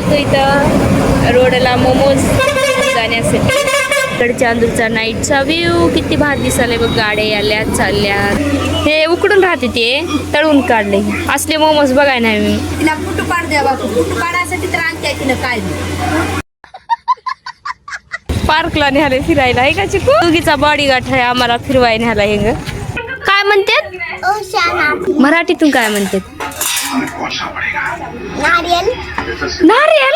आलतो इथं रोडला मोमोज जाण्यासाठी. गडचांदूरचा नाईटचा व्ह्यू किती भारी दिसायला बघ. गाड्या आल्या चालल्या. हे उकडून राहते ते तळून काढले असले मोमोज बघाय नाही मी. तिला फोटो काढ द्या बाबू. फोटो काढायसाठी तर आणते तिला काय पार्कला न्यायला फिरायला आहे का चिकू. दोघीचा बॉडी गाठ आहे आम्हाला फिरवाय न्यायला हे ग. काय म्हणतात मराठीतून काय म्हणतात. नारियल.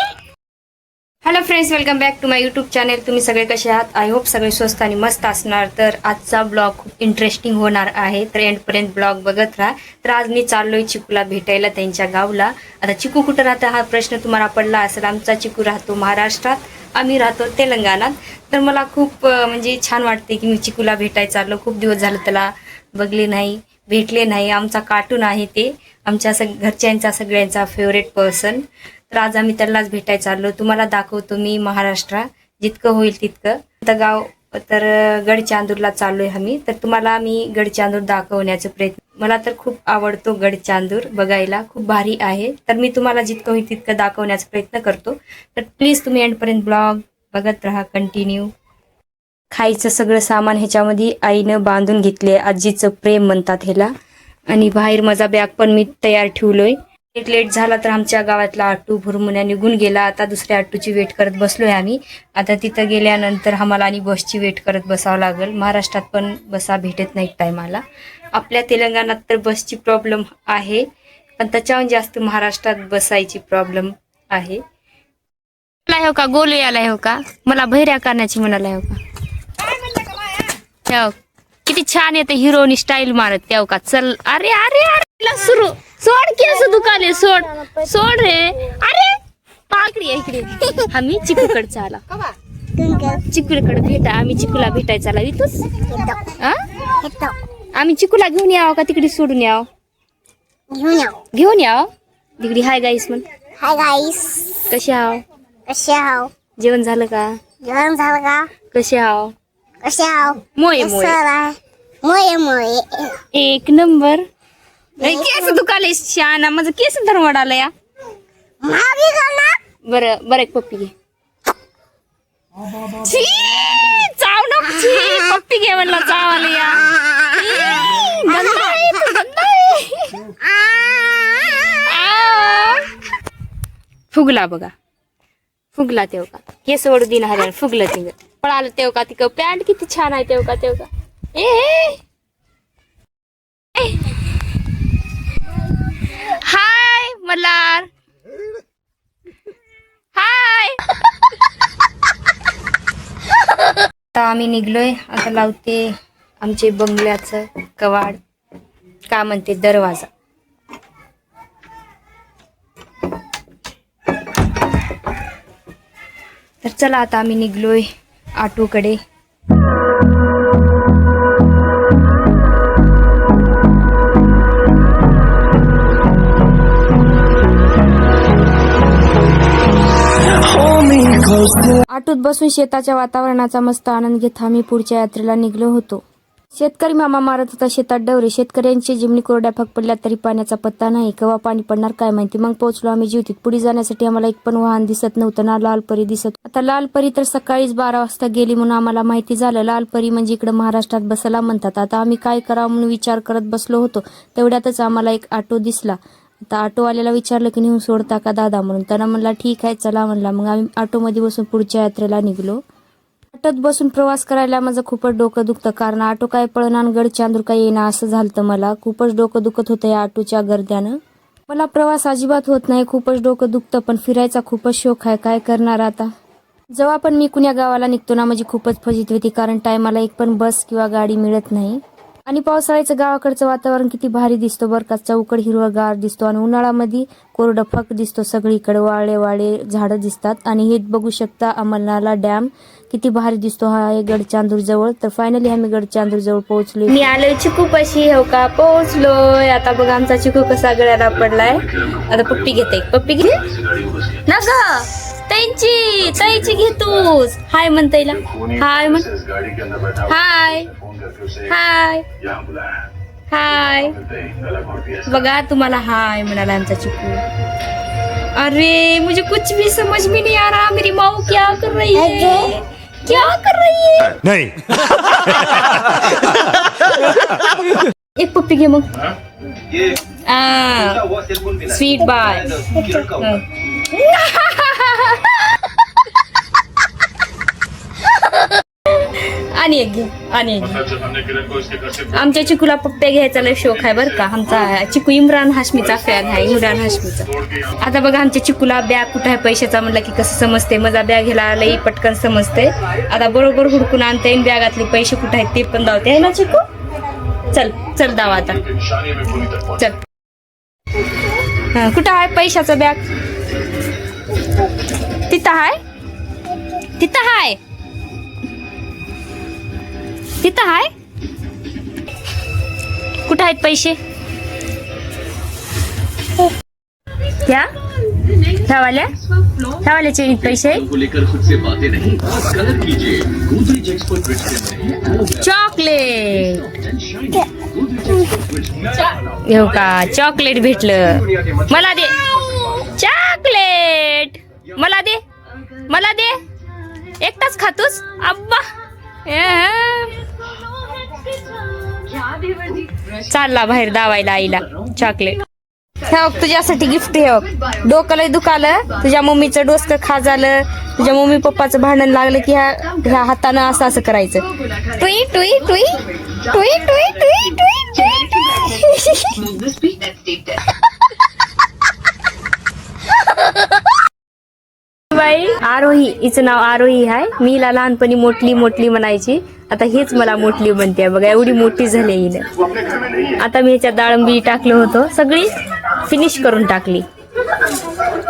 Hello friends, welcome back to my YouTube channel. तुम्ही सगळे कसे आहात. आय होप सगळे स्वस्त आणि मस्त असणार. तर आजचा ब्लॉग खूप इंटरेस्टिंग होणार आहे, तर एंडपर्यंत ब्लॉग बघत राहा. तर आज मी चाललोय चिकूला भेटायला त्यांच्या गावला. आता चिकू कुठं राहतं हा प्रश्न तुम्हाला पडला असेल. आमचा चिकू राहतो महाराष्ट्रात, आम्ही राहतो तेलंगणात. तर मला खूप म्हणजे छान वाटते की मी चिकूला भेटायला चाललो. खूप दिवस झालं त्याला बघले नाही, भेटले नाही. आमचा कार्टून आहे ते, आमच्या घरच्यांचा सगळ्यांचा फेवरेट पर्सन. तर आज आम्ही त्यालाच भेटायला चाललो. तुम्हाला दाखवतो मी महाराष्ट्र जितकं होईल तितकं. आता गाव तर गडचांदूरला चाललोय आम्ही. तर तुम्हाला मी गडचांदूर दाखवण्याचा प्रयत्न. मला तर खूप आवडतो गडचांदूर बघायला, खूप भारी आहे. तर मी तुम्हाला जितकं होईल तितकं दाखवण्याचा प्रयत्न करतो. तर प्लीज तुम्ही एंडपर्यंत ब्लॉग बघत राहा कंटिन्यू. खायचं सगळं सामान ह्याच्यामध्ये आईनं बांधून घेतले. आजीचं प्रेम म्हणतात ह्याला. आणि बाहेर माझा बॅग पण मी तयार ठेवलोय. एक लेट झाला तर आमच्या गावातला ऑटो भुरमुन्या निघून गेला. आता दुसऱ्या ऑटोची वेट करत बसलोय आम्ही. आता तिथं गेल्यानंतर आम्हाला आणि बसची वेट करत बसावं लागेल. महाराष्ट्रात पण बसा भेटत नाही टायमाला. आपल्या तेलंगणात तर बसची प्रॉब्लेम आहे, पण त्याच्याहून जास्त महाराष्ट्रात बसायची प्रॉब्लेम आहे. मला हो का गोलू याला हो का, मला भैऱ्या करण्याची म्हणाला हो का. किती छान येते हिरोनी स्टाईल मारत तेव का. चल अरे अरे अरे सुरू सोड की असं दुकाने सोड सोड रे. अरे पाकडी इकडे. आम्ही चिकूकडे चाला, चिकूकडे भेटा. आम्ही चिकूला भेटायचा आला इथंच. आम्ही चिकूला घेऊन यावं का तिकडे सोडून यावं. घेऊन याव तिकडे. हाय गाईस म्हण. हाय गाईस, कसे हाव. कसे आहो. जेवण झालं का. जेवण झालं का. कसे हाव. कसे आहो. मोये मोये मोये मोये एक नंबर. केस दुखाले शाना, माझं केस धरवड आलं या. बरं बरं एक पप्पी घे. छी, चाव नको छी. पप्पी घे म्हणलं चावाला या. गंदा आहे तू, गंदा आहे. फुगला बघा, फुगला तेव का. केस वडू दिन हरण फुगलं तिंग पळालं तेव का. तिक पॅन्ट किती छान आहे तेव का. तेव का ए हाय मल्हार. हाय. आता आम्ही निघलोय. आता लावते आमचे बंगल्याचं कवाड, का म्हणते दरवाजा. तर चला आता आम्ही निघलोय ऑटोकडे. ऑटोत बसून शेताच्या वातावरणाचा मस्त आनंद घेत आम्ही पुढच्या यात्रेला निघलो होतो. शेतकरी मामा मारत होता शेतात डवरे. शेतकऱ्यांची जिमनी कोरड्या भाग पडल्या तरी पाण्याचा पत्ता नाही. केव्हा पाणी पडणार काय माहिती. मग पोहोचलो आम्ही जीवतीत. पुढे जाण्यासाठी आम्हाला एक पण वाहन दिसत नव्हतं ना लाल परी दिसत. आता लाल परी तर सकाळीच 12 वाजता गेली म्हणून आम्हाला माहिती झालं. लाल परी म्हणजे इकडे महाराष्ट्रात बसला म्हणतात. आता आम्ही काय करावं म्हणून विचार करत बसलो होतो. तेवढ्यातच आम्हाला एक ऑटो दिसला. आता ऑटोवाल्याला विचारलं की नेऊन सोडता का दादा म्हणून. त्यानं म्हणला ठीक आहे चला म्हणला. मग आम्ही ऑटोमध्ये बसून पुढच्या यात्रेला निघलो. ऑटोत बसून प्रवास करायला माझं खूपच डोकं दुखतं, कारण ऑटो काय पळना आणि गडचांदूर काय येईना असं झालं. मला खूपच डोकं दुखत होतं या ऑटोच्या गर्द्यानं. मला प्रवास अजिबात होत नाही, खूपच डोकं दुखतं. पण फिरायचा खूपच शौक आहे, काय करणार आता. जेव्हा पण मी कुण्या गावाला निघतो ना माझी खूपच फजिती होती, कारण टायमाला एक पण बस किंवा गाडी मिळत नाही. आणि पावसाळ्याचं गावाकडचं वातावरण किती भारी दिसतो बरं का. चौकड हिरवगार दिसतो आणि उन्हाळ्यामध्ये कोरडं फक दिसतो. सगळीकडे वाळे वाळे झाडं दिसतात. आणि हे बघू शकता अमरनाला डॅम किती भारी दिसतो हा आहे गडचांदूर जवळ. तर फायनली आम्ही गडचांदूर जवळ पोहोचलो. मी आलोय चिकू पाशी हो का, पोहोचलोय. आता बघा आमचा चिकू कसा गळ्याला पडलाय. आता पप्पी घेते, पप्पी घे ना ग. ताईची घे तूच. हाय म्हण ताईला. हाय म्हण. हाय हाय हाय. बघा तुम्हाला हाय म्हणाला आमचा चिकू. अरे मुझे कुछ भी समझ में नहीं आ रहा, मेरी माँ क्या कर रही है, क्या कर रही है? नहीं। एक पप्पी घे मग. Sweet bye. आणि एक घे, आणि एक घे. आमच्या चिकूला पप्प्या घ्यायचा लय शौक आहे बरं का. आमचा चिकू इम्रान हाशमीचा फॅन आहे, इम्रान हाशमीचा. आता बघा आमच्या चिकूला बॅग कुठं आहे पैशाचा म्हणलं की कसं समजते. माझा बॅग घ्यायला लई पटकन समजते. आता बरोबर हुडकून आणता येईल बॅगातले पैसे कुठं आहेत ते पण दावते, आहे ना चिकू. चल चल दावा आता, चल. हा कुठं आहे पैशाचा बॅग? तिथं आहे, तिथं आहे, तिथं आहे. कुठं आहेत पैसे? ह्या वाल्याचे पैसे. चॉकलेट घेऊ का? चॉकलेट भेटलं. मला दे चॉकलेट, मला दे, मला दे. एकटाच खातोस अब्बा. चालला बाहेर दावायला आईला चॉकलेट. हे तुझ्यासाठी गिफ्ट. हे डोकं लय दुखालं, तुझ्या मम्मीचं डोसकं खा झालं, तुझ्या मम्मी पप्पाचं भांडण लागलं की ह्या हातानं असं असं करायचं. टुई टुई टुई टुई टुई टुई टुई. बाई आरोही, हिचं नाव आरोही आहे. मी हिला लहानपणी मोटली मोटली म्हणायची. आता हेच मला मोटली म्हणते बघा, एवढी मोठी झाली हिनं. आता मी ह्याच्यात डाळंबी टाकलं होतं, सगळी फिनिश करून टाकली.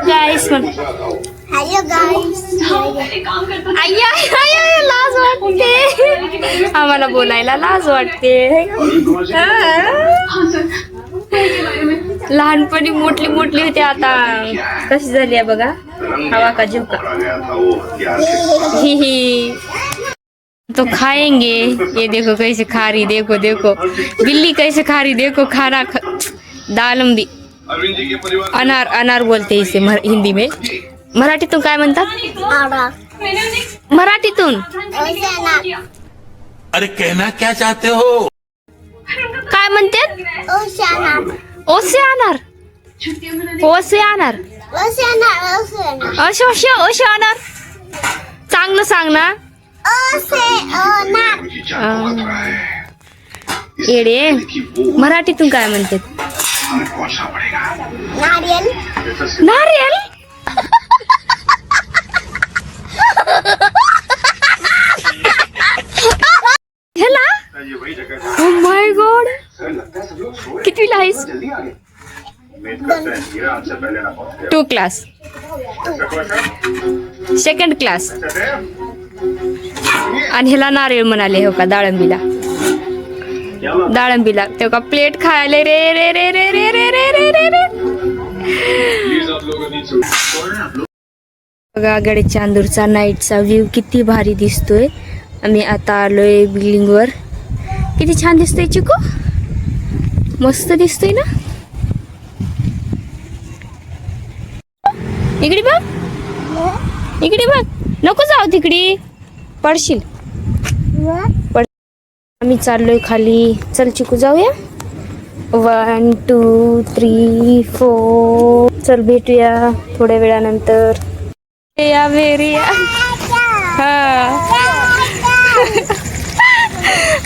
गाईस म्हण. हॅलो गाईस. लाज वाटते आम्हाला बोलायला, लाज वाटते. लहानपणी मोठली मोठली होती, आता कशी झाली आहे बघा. हवा का झुका. ही ही तो खाएंगे. ये देखो कैसे खा रही, देखो देखो बिल्ली कैसे खा रही, देखो खाना दालंबी. अनार, अनार बोलते इसे हिंदी में. मराठीतून काय म्हणतात? मराठीतून अरे कहना क्या चाहते हो? काय म्हणतात? ओसे अनार, ओसे अनार, ओसे अनार. चांगलं सांग ना. येडे, मराठीतून काय म्हणतात? नारियल. नारियल. ह्याला ओ माय गॉड. कितवीला आहेस? 2 क्लास, 2nd क्लास. आणि ह्याला नारळ म्हणाले हो का? डाळंबीला, डाळंबीला ते का प्लेट खायला. रे रे रे रे रे रे रे रे रे रे. बघा गडे चांदूरचा नाईटचा व्ह्यू किती भारी दिसतोय. आम्ही आता आलोय बिल्डिंग वर. किती छान दिसतोय चिकू, मस्त दिसतोय ना. इकडे बघ, इकडे बघ. नको जाऊ तिकडे, पडशील. आम्ही चाललोय खाली. चल चिकू जाऊया. 1 2 3 4. चल भेटूया थोड्या वेळानंतर. या वेरिया. हा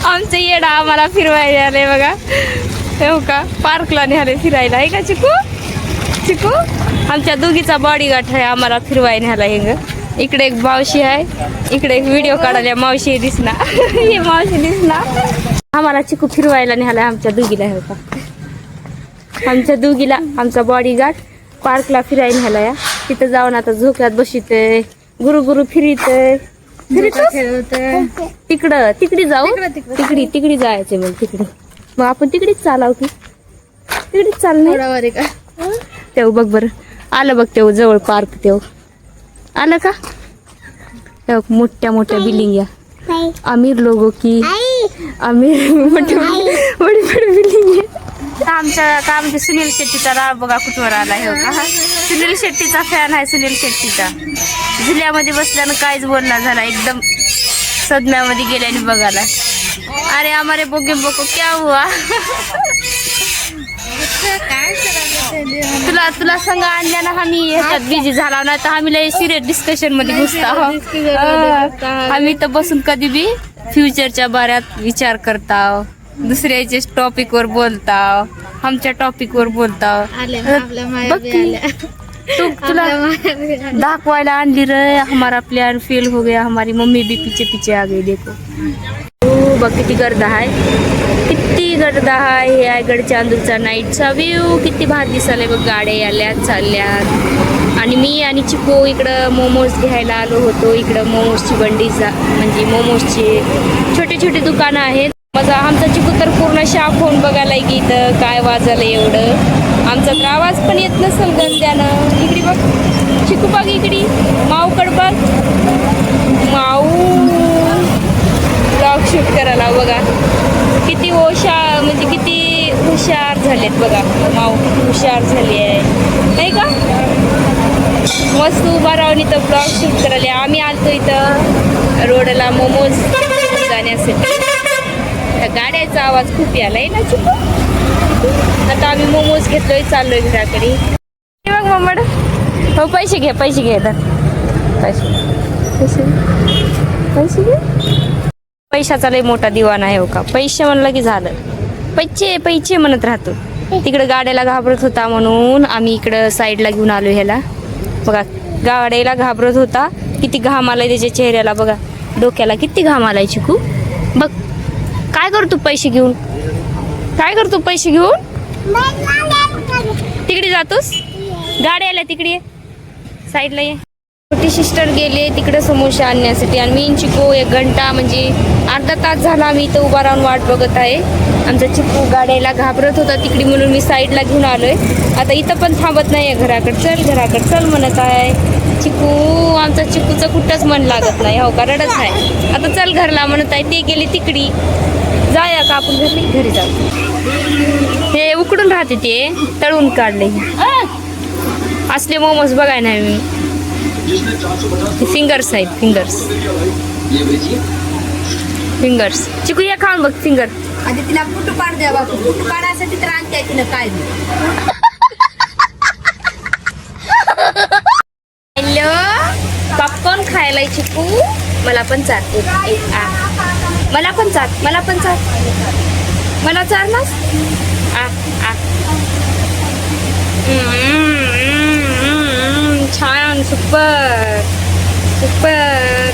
आमचं येडा आम्हाला फिरवायला आले बघा. हो का? पार्कला निघाले फिरायला, आहे का चिकू? चिकू आमच्या दोघीचा बॉडीगार्ड आहे, आम्हाला फिरवायला न्यायला. हे इकडे एक मावशी आहे, इकडे एक व्हिडिओ काढायला मावशी दिसणार. हे मावशी दिसणार. आम्हाला चिकू फिरवायला न्यायला आमच्या दोघीला. हो का? आमच्या दोघीला आमचा बॉडीगार्ड पार्कला फिरायला न्यायला. या तिथं जाऊन आता झोक्यात बसतोय, गुरु गुरु फिरतोय. तिकडं तिकडे जाऊ, तिकडे जायचं. मग तिकडे, मग आपण तिकडेच चालाव की तिकडेच चालणार का? तेव्हा बघ बरं आलं बघ, तेव्हा जवळ पार्क तेव्हा आलं का? तेव्हा मोठ्या मोठ्या बिल्डिंग या. अमीर लोगों की, अमीर मोठे बड़ी बड़ी बिल्डिंग है. आमच्या म्हणजे सुनील शेट्टीचा राव बघा कुठवर आला हे का सुनील शेट्टीचा फॅन आहे सुनील शेट्टीचा. जिल्ह्यामध्ये बसल्यानं काहीच बोलला झाला एकदम सदम्यामध्ये गेल्याने बघायला. अरे हमारे बोगे बोको क्या हुआ. तुला संग आणल्यानं आम्ही ह्याच्यात बिझी झाला नाही तर आम्ही लय सिरियस डिस्कशन मध्ये घुसता. आम्ही तर बसून कधी बी फ्युचरच्या बाऱ्यात विचार करता, दुसऱ्याच्या टॉपिक वर बोलता, आमच्या टॉपिक वर बोलता. तुला दाखवायला आणली रे. हमारा प्लान फेल हो गया, हमारी मम्मी भी पीछे पीछे आ गई. देखो बघ किती गर्दा आहे, किती गर्दा आहे. हे आहे गडचांदूरचा नाईटचा व्ह्यू. किती भारी दिसायला बघ, गाड्या आल्यात चालल्यात. आणि मी आणि चिको इकडं मोमोज घ्यायला आलो होतो. इकडं मोमोजची बंडी म्हणजे मोमोजची छोटे छोटे दुकानं आहेत. माझा आमचा चिकू तर पूर्ण शाप होऊन बघायला की इथं काय वाजलं एवढं. आमचा तर आवाज पण येत नसेल गंद्यानं. इकडे बघ चिकू बघ, इकडे माऊकड बघ. माऊ ब्लॉग शूट करायला बघा. किती म्हणजे किती हुशार झालेत बघा. माऊ हुशार झाली आहे नाही का. मस्त उभा राहून इथं ब्लॉग शूट करायला. आम्ही आलतो इथं रोडला मोमोज जाण्यासाठी. त्या गाड्याचा आवाज खूप यालाय ना चिकू. आता आम्ही मोमोज घेतलोय, चाललोय घराकडे. बघ मम्मड, हो पैसे घे पैसे घे पैसे पैसे पैसे घे. पैशाचा लय मोठा दिवाना आहे हो का. पैसे म्हणलं की झालं, पैसे पैसे म्हणत राहतो. तिकडं गाड्याला घाबरत होता म्हणून आम्ही इकडं साईडला घेऊन आलो ह्याला. बघा गाड्याला घाबरत होता, किती घाम आलाय त्याच्या चेहऱ्याला. बघा डोक्याला किती घाम आलाय चिकू. बघ काय करतो पैसे घेऊन, काय करतो पैसे घेऊन. तिकडे जातोस, गाड्या आल्या तिकडे साईडला ये. छोटी सिस्टर गेले तिकडे समोसे आणण्यासाठी आणि मी चिकू 1 घंटा म्हणजे अर्धा तास झाला आम्ही इथं उभा राहून वाट बघत आहे. आमचा चिकू गाड्याला घाबरत होता तिकडे म्हणून मी साईडला घेऊन आलोय. आता इथं पण थांबत नाही आहे, घराकडे चल म्हणत आहे चिकू. आमचा चिकूचं कुठंच मन लागत नाही हो का, रडत आहे. आता चल घरला म्हणत आहे. ते गेले तिकडे. जाऊया का आपण घरी जाऊ. हे उकडून राहते ते तळून काढले असले मोमोज बघाय नाही मी. फिंगर्स आहेत, फिंगर्स. चिकू या खाऊन बघ फिंगर. आधी तिला फुटू पाड द्या बापू. फुटू पाडायसाठी तर आणते तिनं काय बी. हॅलो पॉपकॉर्न खायला चिकू. मला पण चाट मला पण चाट मला चारलास. छान सुपर सुपर.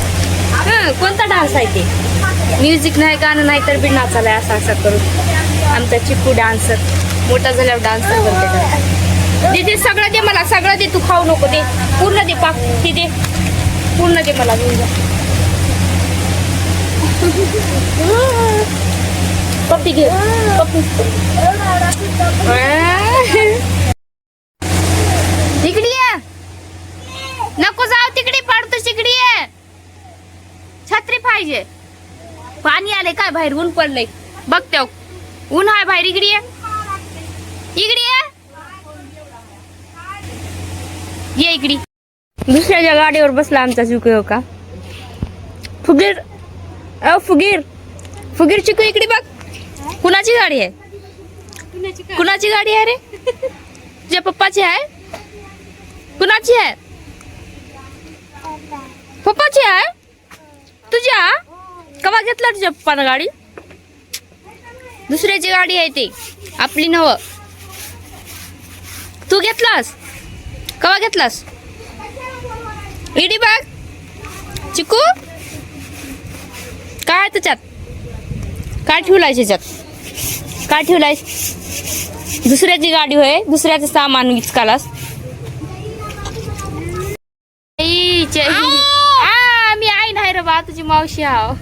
कोणता डान्स आहे ते. म्युझिक नाही गाणं नाही तर बी नाचालाय असं असं करून. आमचा चिकू डान्सर मोठा झाल्यावर डान्सर बनते. दे सगळं दे मला, सगळं दे. तू खाऊ नको, दे पूर्ण दे. पाक ते दे पूर्ण दे मला. घेऊन जा पप्पी घे पप्पी. तिकडे ये नको जाऊ तिकडे, पाडतो तिकडे ये. छत्री पाहिजे. पाणी आले काय बाहेर, ऊन पडलंय बघते. ऊन आहे बाहेर. इकडे ये ये इकडे. दुसऱ्याच्या गाडीवर बसला आमचा चिकू हो का. फुगीर फुगीर चिकू इकडे बघ. कुणाची गाडी आहे, कुणाची गाडी आहे रे. तुझ्या पप्पाची आहे. कुणाची आहे, पप्पाची आहे. तुझ्या कवा घेतला तुझ्या पप्पानं गाडी. दुसऱ्याची गाडी आहे ती, आपली नव. तू घेतलास कवा घेतलास. इडी बघ चिकू काय त्याच्यात, काय ठेवलाय त्याच्यात, काय ठेवलाय. दुसऱ्याची गाडी होय, दुसऱ्याचं सामान विचकालास. मी आई नाही रे बा, तुझी मावशी आहो.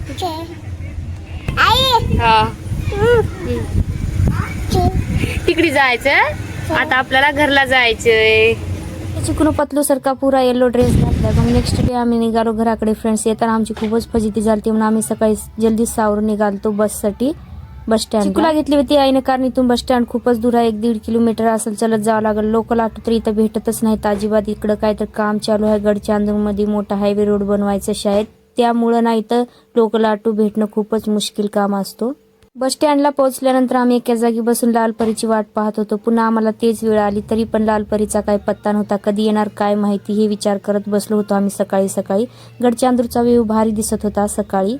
तिकडे जायचं आता आपल्याला घरला जायचंय. चिकून पतलू सारखा पुरा येलो ड्रेस घातलाय. मग नेक्स्ट डे आम्ही निघालो घराकडे. फ्रेंड्स येताना आमची खूपच फजिती झाली म्हणून आम्ही सकाळी जल्दी सावरून निघालतो बससाठी. बस स्टँड चिकूला घेतली होती आईने कारण इथून बस स्टँड खूपच दूर आहे, 1-1.5 किलोमीटर असेल, चलत जावं लागेल. लोकल ऑटो तर इथं भेटतच नाहीत अजिबात. इकडं काय तर काम चालू आहे गडचांदूर मध्ये, मोठा हायवे रोड बनवायचं शाळेत, त्यामुळं नाही तर लोकल ऑटो भेटणं खूपच मुश्किल काम असतो. बस स्टँडला पोहोचल्यानंतर आम्ही एका जागी बसून लालपरीची वाट पाहत होतो. पुन्हा आम्हाला तेच वेळ आली तरी पण लालपरीचा काही पत्ता नव्हता. कधी येणार काय माहिती हे विचार करत बसलो होतो आम्ही सकाळी. गडचांदूरचा व्ह्यू भारी दिसत होता सकाळी.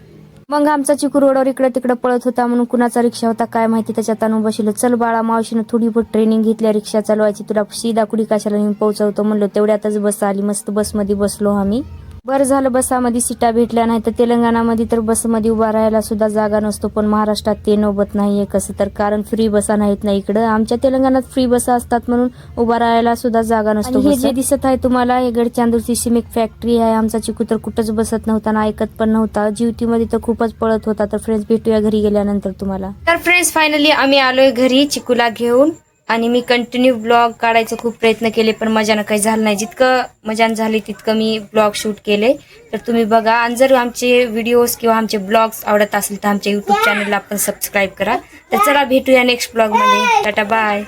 मग आमचा चिकू रोडवर इकडे तिकडे पळत होता म्हणून कुणाचा रिक्षा होता काय माहिती, त्याच्यात आणून बसलो. चल बाळा, मावशीनं थोडी बहुत ट्रेनिंग घेतल्या रिक्षा चालवायची, तुला सीधा कुडी कशाला नेऊन पोहोचवतो म्हणलो. तेवढ्यातच बस आली, मस्त बसमध्ये बसलो आम्ही. बरं झालं बसामध्ये सीटा भेटल्या, नाही तर तेलंगणामध्ये तर बसमध्ये उभा राहायला सुद्धा जागा नसतो, पण महाराष्ट्रात ते नोबत नाहीये कसं तर, कारण फ्री बसा नाहीत ना इकडं. आमच्या तेलंगणात फ्री बसा असतात म्हणून उभा राहायला सुद्धा जागा नसतो. हे जे दिसत आहे तुम्हाला हे गडचांदूरची सिमेंट फॅक्टरी आहे. आमचा चिकू तर कुठंच बसत नव्हता ना ऐकत पण नव्हता, जीवतीमध्ये तर खूपच पळत होता. तर फ्रेंड्स भेटूया घरी गेल्यानंतर तुम्हाला. तर फ्रेंड्स फायनली आम्ही आलोय घरी चिकूला घेऊन, आणि मी कंटिन्यू ब्लॉग काढायचा खूप प्रयत्न केले पण मजानं काही झालं नाही. जितकं मजान झाली तितकं मी ब्लॉग शूट केले, तर तुम्ही बघा. आणि जर आमचे व्हिडिओज किंवा आमचे ब्लॉग्स आवडत असेल तर आमच्या यूट्यूब चॅनलला आपण सबस्क्राईब करा. तर चला भेटूया नेक्स्ट ब्लॉगमध्ये. Tata bye.